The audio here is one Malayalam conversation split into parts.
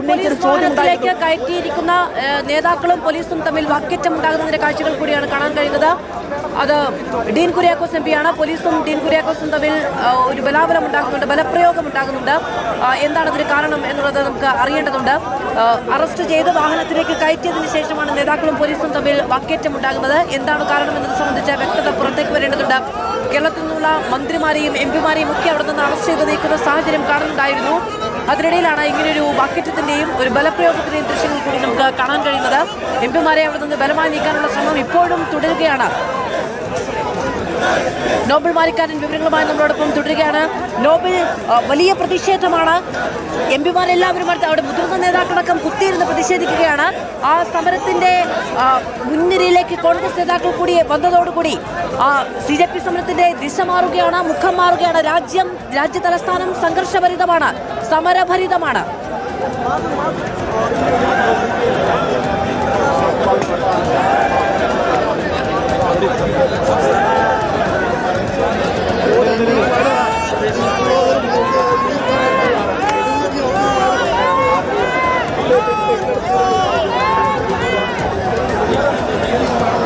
പോലീസിലേക്ക് കയറ്റിയിരിക്കുന്ന നേതാക്കളും പോലീസും തമ്മിൽ വാക്കേറ്റമുണ്ടാകുന്നതിന്റെ കാഴ്ചകൾ കൂടിയാണ് കാണാൻ കഴിയുന്നത്. അത് ഡീൻ കുര്യാക്കോസ് എംപിയാണ്. പോലീസും ഡീൻ കുര്യാക്കോസും തമ്മിൽ ഒരു ബലാബലം ഉണ്ടാകുന്നുണ്ട്, ബലപ്രയോഗം ഉണ്ടാകുന്നുണ്ട്. എന്താണ് അതിന് കാരണം എന്നുള്ളത് നമുക്ക് അറിയേണ്ടതുണ്ട്. അറസ്റ്റ് ചെയ്ത് വാഹനത്തിലേക്ക് കയറ്റിയതിനു ശേഷമാണ് നേതാക്കളും പോലീസും തമ്മിൽ വാക്കേറ്റമുണ്ടാകുന്നത്. എന്താണ് കാരണം എന്നത് സംബന്ധിച്ച വ്യക്തത പുറത്തേക്ക് വരേണ്ടതുണ്ട്. കേരളത്തിൽ നിന്നുള്ള മന്ത്രിമാരെയും എംപിമാരെയും ഒക്കെ അവിടെ നിന്ന് അറസ്റ്റ് ചെയ്ത് നീക്കുന്ന സാഹചര്യം കാണുന്നുണ്ടായിരുന്നു. അതിനിടയിലാണ് ഇങ്ങനെയൊരു വാക്കേറ്റത്തിന്റെയും ഒരു ബലപ്രയോഗത്തിന്റെയും ദൃശ്യങ്ങൾ കൂടി നമുക്ക് കാണാൻ കഴിയുന്നത്. എംപിമാരെ അവിടെ നിന്ന് ബലമായി നീക്കാനുള്ള ശ്രമം ഇപ്പോഴും തുടരുകയാണ്. നോബൽ മാരിക്കാരൻ വിവരങ്ങളുമായി നമ്മളോടൊപ്പം തുടരുകയാണ്. നോബൽ, വലിയ പ്രതിഷേധമാണ്. എംപിമാരെല്ലാവരും അവിടെ മുതിർന്ന നേതാക്കളടക്കം കുത്തിയിരുന്ന് പ്രതിഷേധിക്കുകയാണ്. ആ സമരത്തിന്റെ മുൻനിരയിലേക്ക് കോൺഗ്രസ് നേതാക്കൾ കൂടി വന്നതോടുകൂടി CJP സമരത്തിന്റെ ദിശ മാറുകയാണ്, മുഖം മാറുകയാണ്. രാജ്യ തലസ്ഥാനം സംഘർഷഭരിതമാണ്, സമരഭരിതമാണ്.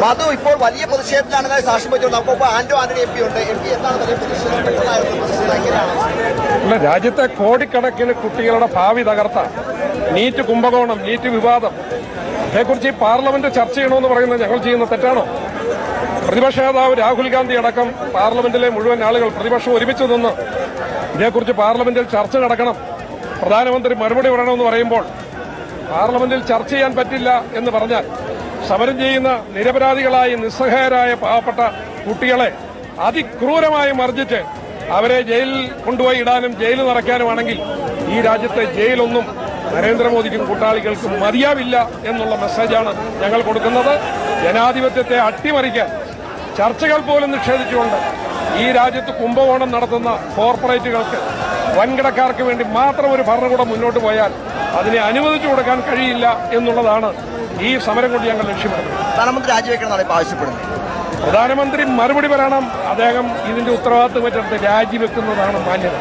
മധു, ഇപ്പോൾ വലിയ പ്രതിഷേധത്തിലാണ് സാക്ഷ്യം വെച്ചത്. നമുക്കിപ്പോൾ ആന്റോ ആന്റണി MP ഉണ്ട്. MP എന്താണ് വലിയ പ്രതിഷേധം? രാജ്യത്തെ കോടിക്കണക്കിന് കുട്ടികളുടെ ഭാവി തകർത്ത നീറ്റ് കുംഭകോണം, നീറ്റ് വിവാദം, ഇതേക്കുറിച്ച് ഈ പാർലമെന്റ് ചർച്ച ചെയ്യണമെന്ന് പറയുന്നത് ഞങ്ങൾ ചെയ്യുന്ന തെറ്റാണോ? പ്രതിപക്ഷ നേതാവ് രാഹുൽ ഗാന്ധി അടക്കം പാർലമെന്റിലെ മുഴുവൻ ആളുകൾ പ്രതിപക്ഷം ഒരുമിച്ച് നിന്ന് ഇതേക്കുറിച്ച് പാർലമെന്റിൽ ചർച്ച നടക്കണം, പ്രധാനമന്ത്രി മറുപടി പറയണമെന്ന് പറയുമ്പോൾ പാർലമെന്റിൽ ചർച്ച ചെയ്യാൻ പറ്റില്ല എന്ന് പറഞ്ഞാൽ സമരം ചെയ്യുന്ന നിരപരാധികളായ നിസ്സഹായരായ പാവപ്പെട്ട കുട്ടികളെ അതിക്രൂരമായി മർദ്ദിച്ച് അവരെ ജയിലിൽ കൊണ്ടുപോയി ഇടാനും ജയിലിൽ നിറയ്ക്കാനുമാണെങ്കിൽ ഈ രാജ്യത്തെ ജയിലൊന്നും നരേന്ദ്രമോദിക്കും കൂട്ടാളികൾക്കും മതിയാവില്ല എന്നുള്ള മെസ്സേജാണ് ഞങ്ങൾ കൊടുക്കുന്നത്. ജനാധിപത്യത്തെ അട്ടിമറിക്കാൻ ചർച്ചകൾ പോലും നിഷേധിച്ചുകൊണ്ട് ഈ രാജ്യത്ത് കുംഭകോണം നടത്തുന്ന കോർപ്പറേറ്റുകൾക്ക്, വൻകിടക്കാർക്ക് വേണ്ടി മാത്രം ഒരു ഭരണകൂടം മുന്നോട്ട് പോയാൽ അതിനെ അനുവദിച്ചു കൊടുക്കാൻ കഴിയില്ല എന്നുള്ളതാണ് ഈ സമരം കൊണ്ട് ഞങ്ങൾ ലക്ഷ്യമിടുന്നത്. പ്രധാനമന്ത്രി രാജിവെക്കണമെന്നാണ് ഇപ്പോൾ ആവശ്യപ്പെടുന്നത്. പ്രധാനമന്ത്രി മറുപടി പറയണം. അദ്ദേഹം ഇതിന്റെ ഉത്തരവാദിത്വം ഏറ്റെടുത്ത് രാജിവെക്കുന്നതാണ് മാന്യത.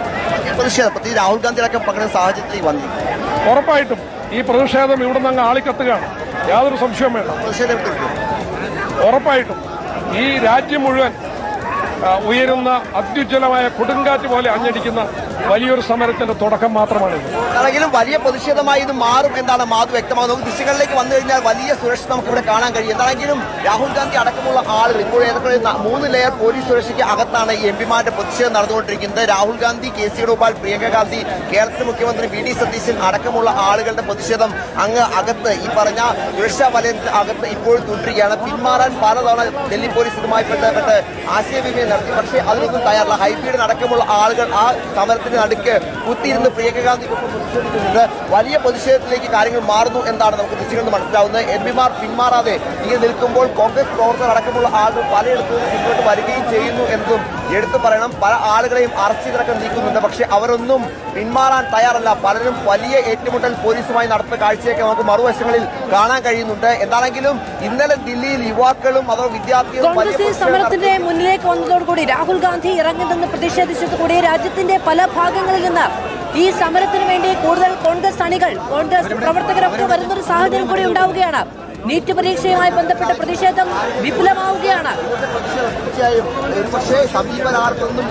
പ്രതിഷേധം രാഹുൽ ഗാന്ധി അടക്കം പകരുന്ന സാഹചര്യത്തിൽ വന്നു. ഉറപ്പായിട്ടും ഈ പ്രതിഷേധം ഇവിടെ നിന്ന് ആളിക്കത്തുകയാണ്, യാതൊരു സംശയവും വേണ്ട. ഉറപ്പായിട്ടും ഈ രാജ്യം മുഴുവൻ ഉയരുന്ന അത്യുജ്വലമായ കൊടുങ്കാറ്റ് പോലെ അഞ്ഞടിക്കുന്ന വലിയൊരു സമരത്തിന്റെ തുടക്കം മാത്രമാണിത്. ആണെങ്കിലും വലിയ പ്രതിഷേധമായി ഇത് മാറും എന്നാണ് മാധു വ്യക്തമാകുന്നത്. ദൃശ്യങ്ങളിലേക്ക് വന്നു കഴിഞ്ഞാൽ വലിയ സുരക്ഷ നമുക്ക് ഇവിടെ കാണാൻ കഴിയും. എന്താണെങ്കിലും രാഹുൽ ഗാന്ധി അടക്കമുള്ള ആളുകൾ ഇപ്പോൾ ഏതൊക്കെ 3 ലെയർ പോലീസ് സുരക്ഷയ്ക്ക് അകത്താണ് ഈ എംപിമാരുടെ പ്രതിഷേധം നടന്നുകൊണ്ടിരിക്കുന്നത്. രാഹുൽ ഗാന്ധി, KC വേണുഗോപാൽ, പ്രിയങ്ക ഗാന്ധി, കേരളത്തിലെ മുഖ്യമന്ത്രി VD സതീശൻ അടക്കമുള്ള ആളുകളുടെ പ്രതിഷേധം അങ്ങ് അകത്ത് ഈ പറഞ്ഞ സുരക്ഷാ വലയത്തിന് അകത്ത് ഇപ്പോഴും തുടരുകയാണ്. പിന്മാറാൻ പലതവണ ഡൽഹി പോലീസ് ഇതുമായി ബന്ധപ്പെട്ട് ആശയവിനിമയം നടത്തി. പക്ഷേ അതിനൊന്നും തയ്യാറല്ല. ഹൈബീഡ് അടക്കമുള്ള ആളുകൾ ആ സമരത്തിന് നടുക്ക് കുത്തിയിരുന്ന് പ്രിയങ്ക ഗാന്ധിക്കൊപ്പം പ്രതിഷേധിക്കുന്നുണ്ട്. വലിയ പ്രതിഷേധത്തിലേക്ക് കാര്യങ്ങൾ മാറുന്നു എന്നാണ് നമുക്ക് ദൃശ്യങ്ങളിൽ മനസ്സിലാവുന്നത്. എംപിമാർ പിന്മാറാതെ ഇങ്ങനെ നിൽക്കുമ്പോൾ കോൺഗ്രസ് പ്രവർത്തകർ അടക്കമുള്ള ആളുകൾ പലയിടത്തും മുന്നോട്ട് വരികയും ചെയ്യുന്നു എന്നതും എടുത്തു പറയണം. പല ആളുകളെയും അറസ്റ്റ് ചെയ്തിടക്കം നീക്കുന്നുണ്ട്. പക്ഷെ അവരൊന്നും പിന്മാറാൻ തയ്യാറല്ല. പലരും വലിയ ഏറ്റുമുട്ടൽ പോലീസുമായി നടത്തുന്ന കാഴ്ചയൊക്കെ നമുക്ക് മറുവശങ്ങളിൽ കാണാൻ കഴിയുന്നുണ്ട്. എന്താണെങ്കിലും ഇന്നലെ ദില്ലിയിൽ യുവാക്കളും അതോ വിദ്യാർത്ഥികളും സമരത്തിന്റെ മുന്നിലേക്ക് വന്നതോടുകൂടി രാഹുൽ ഗാന്ധി ഇറങ്ങി നിന്ന് പ്രതിഷേധിച്ചതോടുകൂടി രാജ്യത്തിന്റെ പല ഭാഗങ്ങളിൽ നിന്ന് ഈ സമരത്തിന് വേണ്ടി കൂടുതൽ കോൺഗ്രസ് അണികൾ, കോൺഗ്രസ് പ്രവർത്തകരൊക്കെ വരുന്നൊരു സാഹചര്യം കൂടി ഉണ്ടാവുകയാണ്. നീറ്റ് പരീക്ഷയുമായി ബന്ധപ്പെട്ട പ്രതിഷേധം വിപുലമാവുകയാണ്. പക്ഷേ സമീപനാർക്കൊന്നും